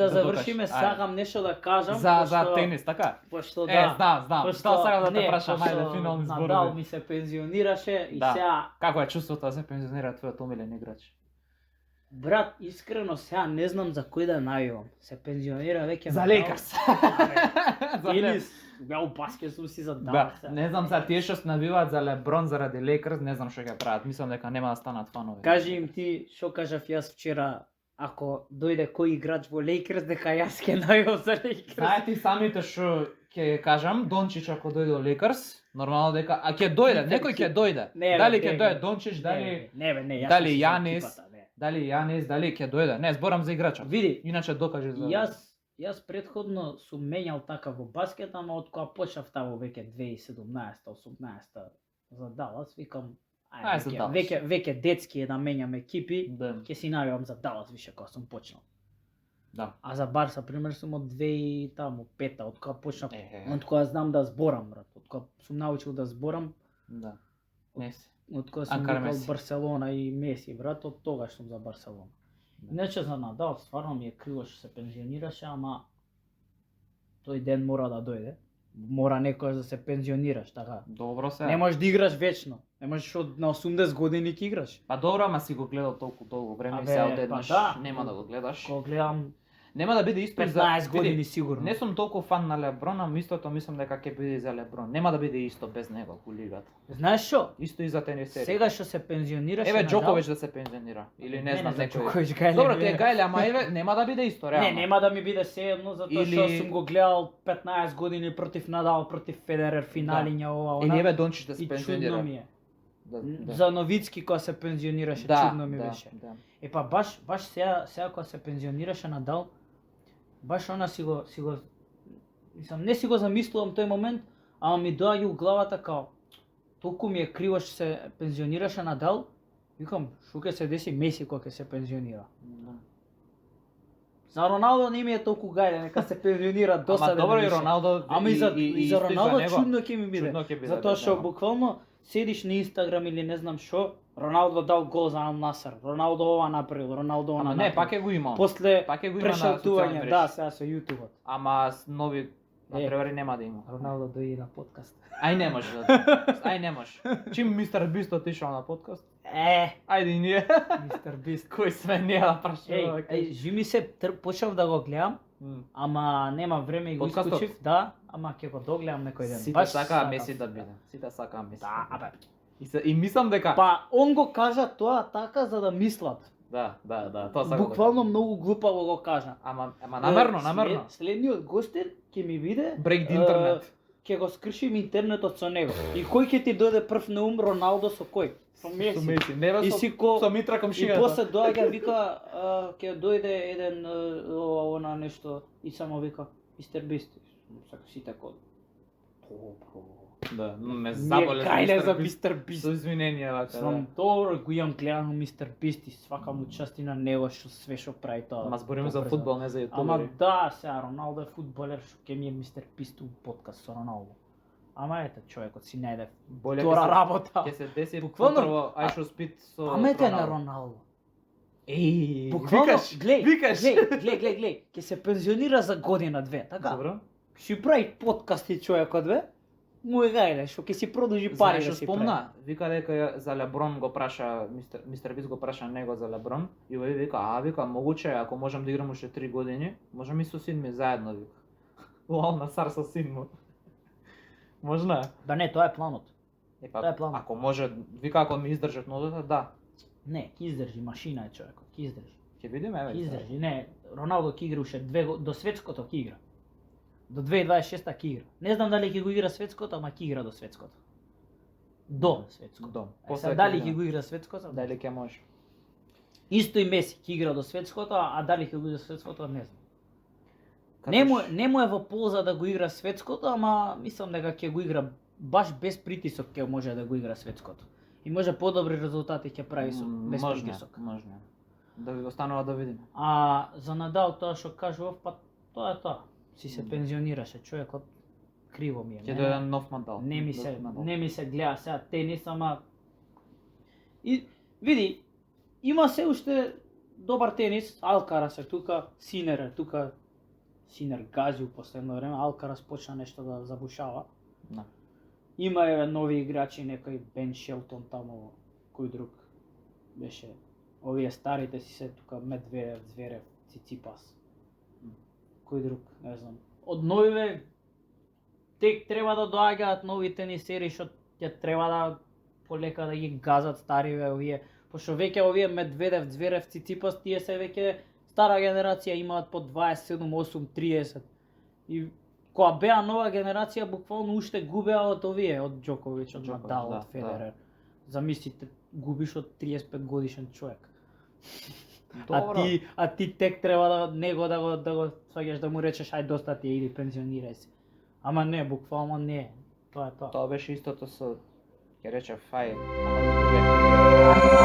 да завршиме, сакам нешто да кажам за тенис, така? Пошто да. Знам. Тоа сакам да те прашам, ајде финални зборови. Надал ми се пензионираше и сега како е чувството да се пензионира твојот омилен играч? Брат, искрено сега не знам за кој да најавам. Се пензионира веќе За Лейкърс. Тенис, бео баскет сум си задал. Да, не знам за тие што навиваат за Леброн заради Лейкърс, не знам што ќе прават. Мислам дека нема да станат фанови. Кажи им ти што кажав јас вчера, ако дојде кој играч во Лейкърс, дека јас ќе најавам за Лейкърс. Знаете самите што ќе кажам, Дончич ако дојде до Лейкърс, нормално дека ќе дојде, некој ќе дојде. Дали ќе дојде Дончич, дали дали Јанис, дали Јанис, дали ќе дојде. Не, зборам за играчот. Види, иначе докажи за Јас претходно сум менјал така во баскет, ама од кога почнав тамо веќе 2017-18 за Далас, викам веќе детски е да менјам екипи, ќе си најавам за Далас више кога сум почнал. Да. А за Барса пример сум од 2005 од кога почнав, од кога знам да зборам, брат, од кога сум научил да зборам. Да. Меси. Од кога сум викал Барселона и Меси, брат, од тогаш сум за Барселона. Иначе за Надал стварно ми е криво што се пензионираше, ама тој ден мора да дојде. Мора некојаш да се пензионираш, така. Добро се. Не можеш да играш вечно. Не можеш од на 80 години ќе играш. Па добро, ама си го гледал толку време и се одеднаш нема да го гледаш. Кога гледам нема да биде исто 15 години сигурно. Не сум толку фан на Леброн, ама истото мислам дека ќе биде за Леброн. Нема да биде исто без него во лигата. Знаеш што? Исто и за тенисери. Сега што се пензионираше Еве Џокович да се пензионира или не знам некој. Добро, ти е гајле, ама еве нема да биде исто реално. Не, нема да ми биде сеедно затоа што сум го гледал 15 години против Надал, против Федерер, финалиња ова она. Или еве Дончич да се пензионира. Чудно ми е. За Новицки кога се пензионираше, чудно ми беше. Па баш сега кога се пензионираше Надал, баш она си го мислам, не си го замислувам тој момент, ама ми доаѓа у главата као толку ми е криво што се пензионираше Надал, викам што ќе се деси Меси кога ќе се пензионира. За Роналдо не ми е толку гајле, нека се пензионира досаден. Ама добро и Роналдо ама и за Роналдо чудно ќе ми биде. Затоа што буквално седиш на Инстаграм или не знам што, Роналдо дал гол за Ал Насер, Роналдо ова направил, Роналдо она направил. Не, пак е го имал. После пак е го има на социјални да, сега со јутубот. Ама с нови напревари нема да има. Роналдо дојде на подкаст. Ај не може. Ај не може. Чим мистер Бист отишол на подкаст? Ајде и ние. Мистер Бист. Кој сме ние да прашуваме? Жими се почнав да го гледам, ама нема време и го исклучив, да, ама ќе го догледам некој ден. Сите сакаа Меси да биде. Сите сакаа Меси. Да, абе. И мислам дека па он го кажа тоа така за да мислат. Да, тоа сакам. Буквално многу глупаво го кажа. Ама намерно. Следниот гостин ќе ми биде Break the интернет. Ќе го скршим интернетот со него. И кој ќе ти дојде прв на ум, Роналдо со кој? Со Меси. Не со Митра комшијата. И после доаѓа вика ќе дојде еден она нешто и само вика Мистер Бист. Сака си тако. Да, ме заболе за Мистер Бист. Со извиненија вака. Сам добро го имам гледано Мистер Бист и свака му чест и на него све што прави тоа. Ама збориме за фудбал, не за јутубери. Ама да, сега Роналдо е фудбалер, што ќе ми е Мистер Бист у подкаст со Роналдо. Ама ете, човекот си најде втора работа. Ќе се деси буквално I should speed со Роналдо. Ама ете на Роналдо. Викаш, глеј, ќе се пензионира за година-две, така? Добро. Си прави подкасти човекот, бе? Му е гајле, што ќе си продолжи пари да си спомна, вика дека за Леброн го праша, мистер Бист го праша него за Леброн и овој вика, могуче ако можам да играм уште 3 години, можам и со син ми заедно, вика. Ал Насер со син му. Можно? Да не, тоа е планот. Тоа е планот. Ако може, вика ако ми издржат ногата, да. Не, ќе издржи, машина е човекот, ќе издржи. Ќе видиме, еве. Ќе издржи, не, Роналдо ќе игра уште до светското ќе игра. До 2026 ќе игра. Не знам дали ќе го игра светското, ама ќе игра до светското. До светското. После дали ќе го игра светското? Дали ќе може. Исто и Меси ќе игра до светското, а дали ќе го игра светското, не знам. Не му е во полза да го игра светското, ама мислам дека ќе го игра баш без притисок ќе може да го игра светското. И може подобри резултати ќе прави со без притисок. Можно. Да ви останува да видиме. А за Надал тоа што кажував, па тоа е тоа. Си се пензионираше човекот, криво ми е. Ќе дојде нов Надал. Не ми се гледа сега тенис, ама и види, има се уште добар тенис, Алкарас е тука, Синер гази у последно време, Алкарас почна нешто да забушава. Да. Има еве нови играчи, некој Бен Шелтон таму, кој друг беше. Овие старите си се тука Медведев, Зверев, Циципас. Кој друг, не знам. Од новиве тек треба да доаѓаат нови тенисери што ќе треба да полека да ги газат стариве овие, пошто веќе овие Медведев, Зверев, Циципас, тие се веќе стара генерација, имаат по 27, 8, 30. И кога беа нова генерација, буквално уште губеа од овие, од Џоковиќ, од Надал, од Федерер. Замислите, губиш од 35 годишен човек. А ти тек треба да него да го сваѓаш, да му речеш ај доста ти е, иди пензионирај се. Ама не, буквално не. Тоа е тоа. Тоа беше истото со, ќе рече, фај, ама